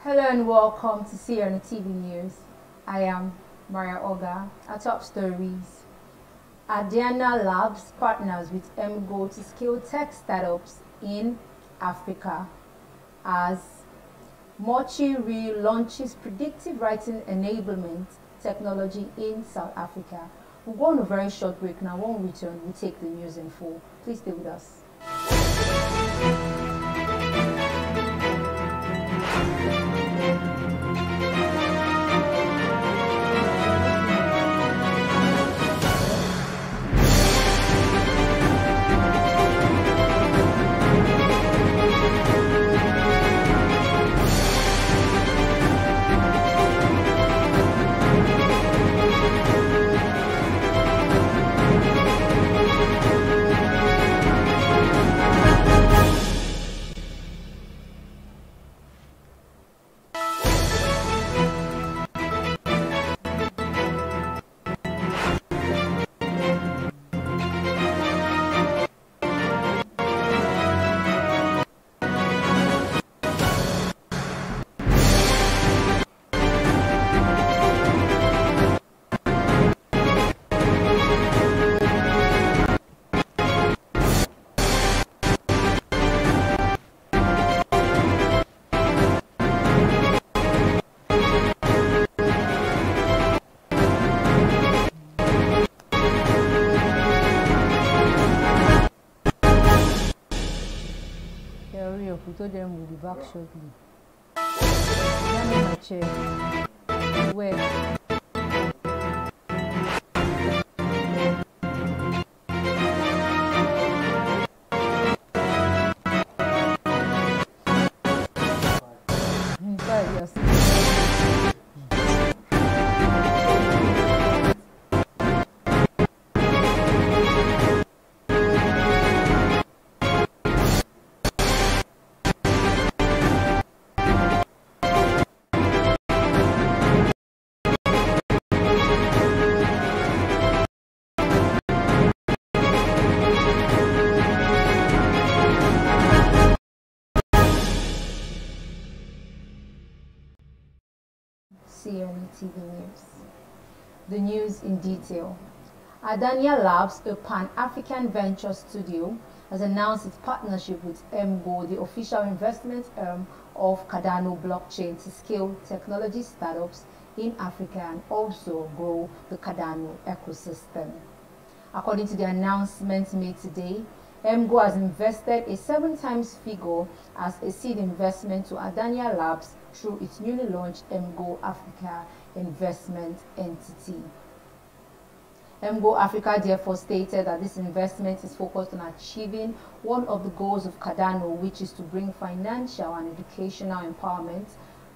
Hello and welcome to CNETv News. I am Maria Oga. Our top stories. Adiana Labs partners with MGO to scale tech startups in Africa. As Mochi launches predictive writing enablement technology in South Africa. We'll go on a very short break now. When we return, we'll take the news in full. Please stay with us. We told them we'll be back shortly. Let me check. Where? CNETv News. The news in detail. Adania Labs, a Pan-African venture studio, has announced its partnership with MGO, the official investment arm of Cardano blockchain, to scale technology startups in Africa and also grow the Cardano ecosystem. According to the announcement made today, MGO has invested a 7x figure as a seed investment to Adania Labs through its newly launched MGO Africa investment entity. MGO Africa therefore stated that this investment is focused on achieving one of the goals of Cardano, which is to bring financial and educational empowerment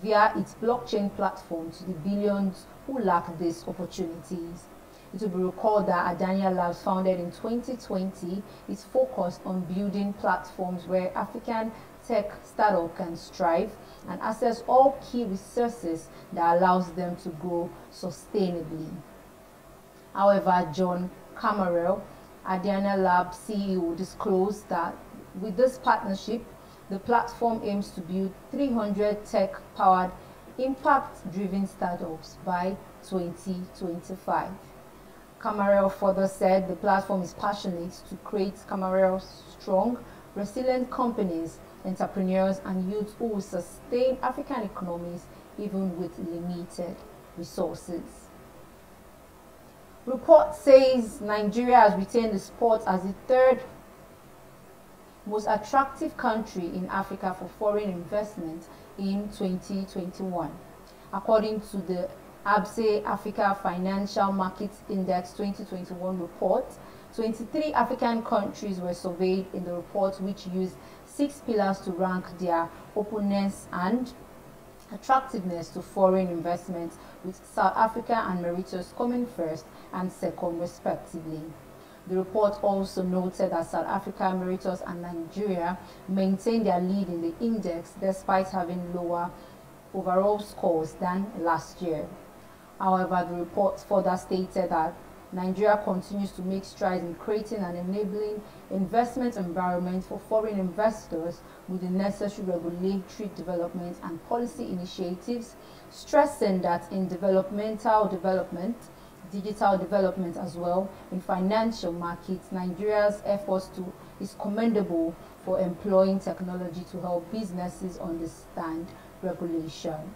via its blockchain platform to the billions who lack these opportunities. It will be recalled that Adania Labs, founded in 2020, is focused on building platforms where African tech startups can strive and access all key resources that allows them to grow sustainably. However, John Camarel, Adania Labs CEO, disclosed that with this partnership, the platform aims to build 300 tech-powered, impact-driven startups by 2025. Camarel further said the platform is passionate to create Camarel's strong, resilient companies, entrepreneurs and youth who will sustain African economies even with limited resources. Report says Nigeria has retained the spot as the third most attractive country in Africa for foreign investment in 2021. According to the ABSE Africa Financial Markets Index 2021 report, 23 African countries were surveyed in the report, which used 6 pillars to rank their openness and attractiveness to foreign investments, with South Africa and Mauritius coming first and second respectively. The report also noted that South Africa, Mauritius and Nigeria maintained their lead in the index despite having lower overall scores than last year. However, the report further stated that Nigeria continues to make strides in creating and enabling investment environment for foreign investors with the necessary regulatory development and policy initiatives, stressing that in developmental development, digital development as well, in financial markets, Nigeria's efforts is commendable for employing technology to help businesses understand regulations.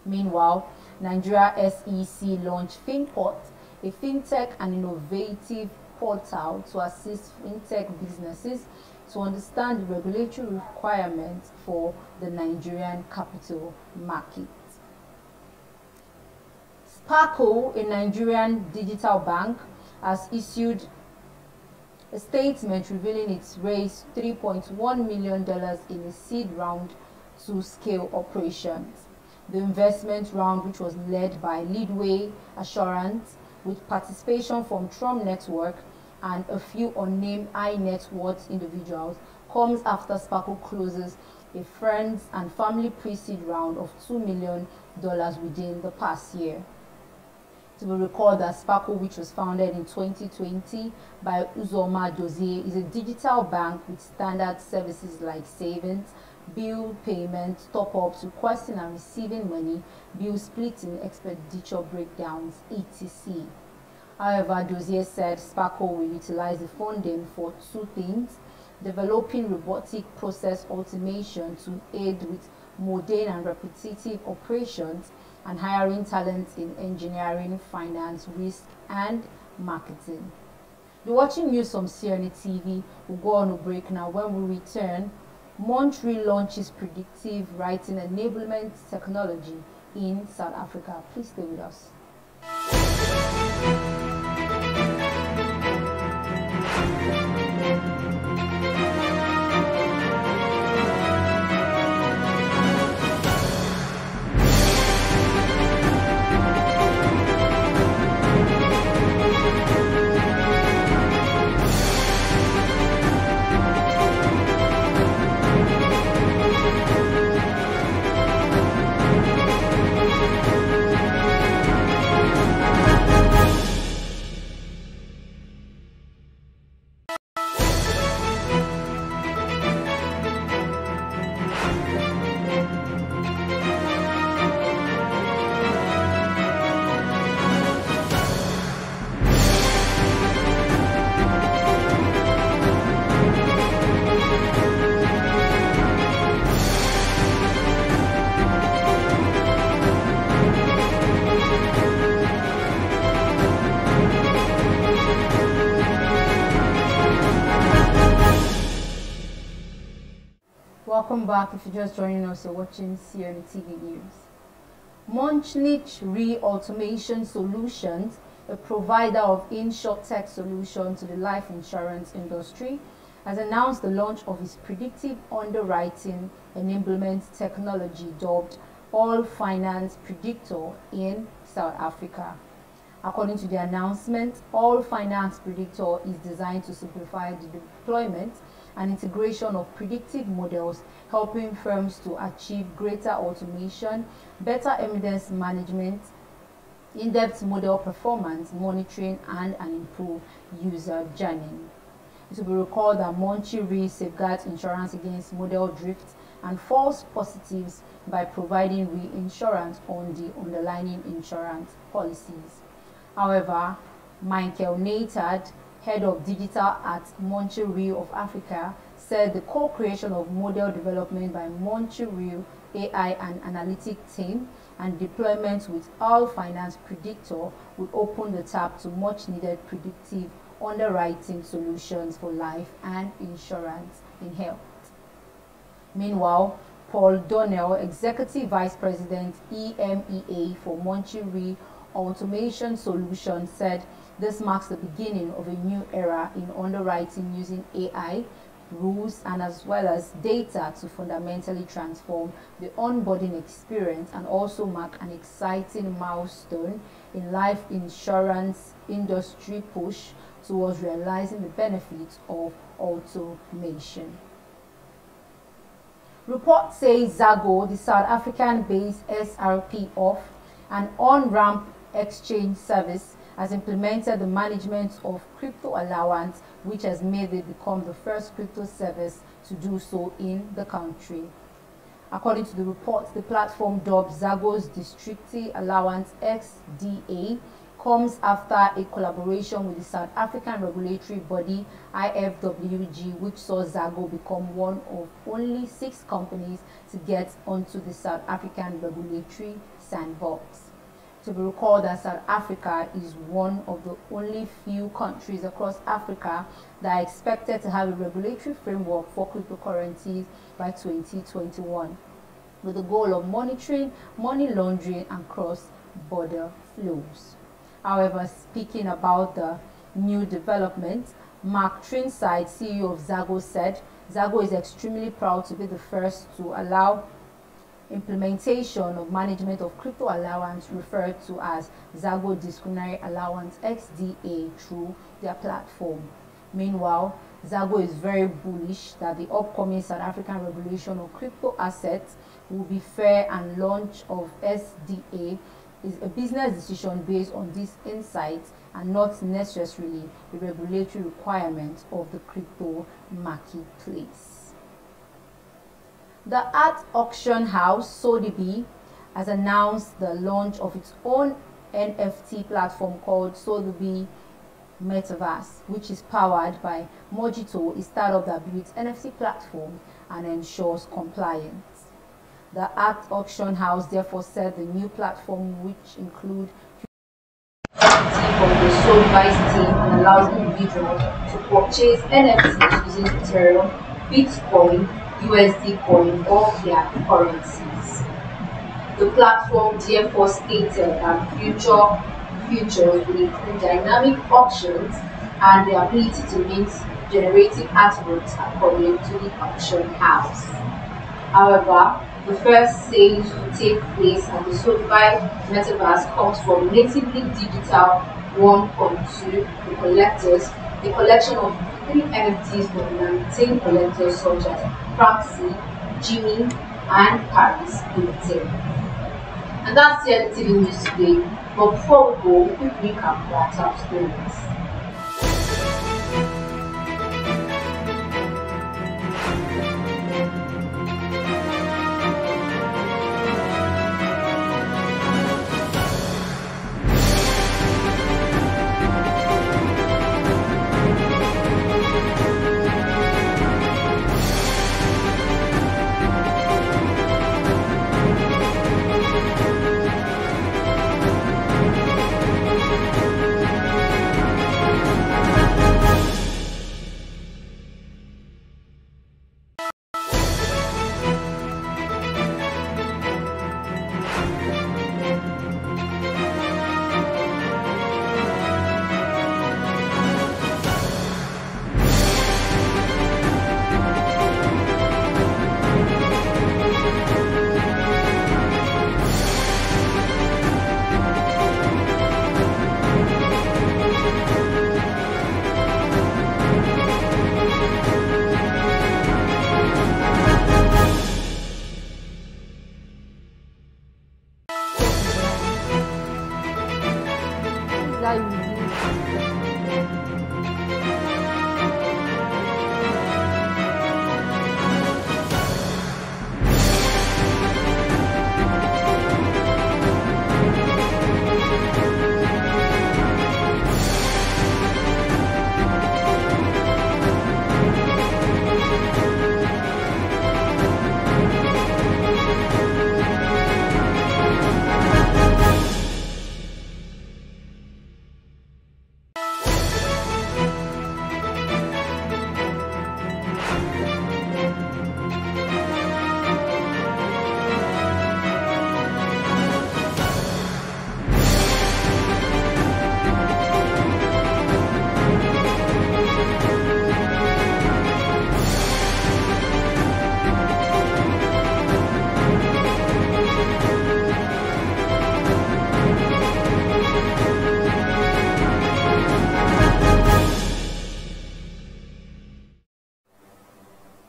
Meanwhile, Nigeria SEC launched FinTech, a fintech and innovative portal to assist fintech businesses to understand the regulatory requirements for the Nigerian capital market. Sparkle, a Nigerian digital bank, has issued a statement revealing it's raised $3.1 million in a seed round to scale operations. The investment round, which was led by Leadway Assurance, with participation from Trump Network and a few unnamed high net worth individuals, comes after Sparkle closes a friends and family pre-seed round of $2 million within the past year. To be recalled that Sparkle, which was founded in 2020 by Uzoma Dozie, is a digital bank with standard services like savings, bill payments, top-ups, requesting and receiving money, bill splitting, expenditure breakdowns, etc. However, Dozier said Sparkle will utilize the funding for two things: developing robotic process automation to aid with mundane and repetitive operations, and hiring talent in engineering, finance, risk, and marketing. You're watching news from CNETv. We'll go on a break now. When we return, Montreal launches predictive writing enablement technology in South Africa. Please stay with us. Welcome back. If you're just joining us, you're watching CNETv News. Munich Re-Automation Solutions, a provider of insurtech solutions to the life insurance industry, has announced the launch of its predictive underwriting enablement technology dubbed All Finance Predictor in South Africa. According to the announcement, All Finance Predictor is designed to simplify the deployment and integration of predictive models, helping firms to achieve greater automation, better evidence management, in-depth model performance monitoring, and an improved user journey. It will be recalled that Montreal safeguards insurance against model drift and false positives by providing reinsurance on the underlying insurance policies. However, Michael Neitard, head of digital at Montreal of Africa, said the co-creation of model development by Montreal AI and analytic team and deployment with All Finance Predictor would open the tap to much needed predictive underwriting solutions for life and insurance in health. Meanwhile, Paul Donnell, Executive Vice President EMEA for Montreal Automation Solutions, said this marks the beginning of a new era in underwriting using AI, rules, and as well as data to fundamentally transform the onboarding experience, and also mark an exciting milestone in life insurance industry push towards realizing the benefits of automation. Reports say Zago, the South African-based SRP of an on-ramp exchange service, has implemented the management of crypto allowance, which has made it become the first crypto service to do so in the country. According to the report, the platform dubbed Zago's Districti Allowance XDA comes after a collaboration with the South African regulatory body IFWG, which saw Zago become one of only 6 companies to get onto the South African regulatory sandbox. To be recalled that South Africa is one of the only few countries across Africa that are expected to have a regulatory framework for cryptocurrencies by 2021, with the goal of monitoring money laundering and cross-border flows. However, speaking about the new development, Mark Trinside, CEO of Zago, said Zago is extremely proud to be the first to allow implementation of management of crypto allowance, referred to as Zago Discretionary Allowance XDA, through their platform. Meanwhile, Zago is very bullish that the upcoming South African regulation of crypto assets will be fair, and launch of SDA is a business decision based on these insights and not necessarily the regulatory requirements of the crypto marketplace. The art auction house Sotheby's has announced the launch of its own NFT platform called Sotheby's Metaverse, which is powered by Mojito, a startup that builds NFT platform and ensures compliance. The art auction house therefore said the new platform, which include from the Sotheby's team, and allows individuals to purchase NFTs using Ethereum, Bitcoin, USD coin, or fiat currencies. The platform therefore stated that future features will include dynamic auctions and the ability to mint generative artworks according to the auction house. However, the first stage to take place at the Sotheby's Metaverse comes from natively digital 1.2, the collectors, a collection of 3 NFTs from 19 collectors such as Francie, Jimmy, and Paris Hilton. And that's the NTV news today. But before we go, a quick recap of our top stories.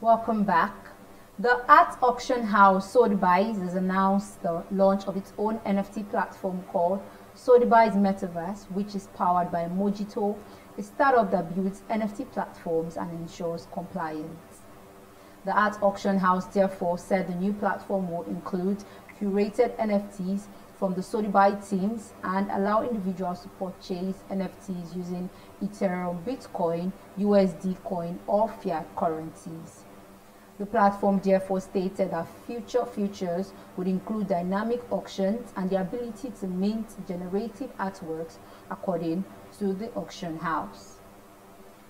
Welcome back. The art auction house Sotheby's has announced the launch of its own NFT platform called Sotheby's Metaverse, which is powered by Mojito, a startup that builds NFT platforms and ensures compliance. The art auction house therefore said the new platform will include curated NFTs from the Sotheby's teams and allow individuals to purchase NFTs using Ethereum, Bitcoin, USD coin, or fiat currencies. The platform therefore stated that future features would include dynamic auctions and the ability to mint generative artworks according to the auction house.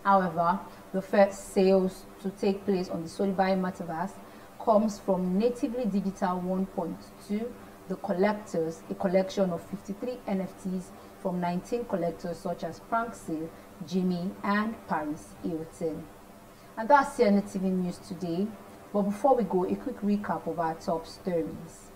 However, the first sales to take place on the Sotheby's Metaverse comes from Natively Digital 1.2, The Collectors, a collection of 53 NFTs from 19 collectors such as Frank Seal, Jimmy, and Paris Hilton. And that's CNETv news today. But before we go, a quick recap of our top stories.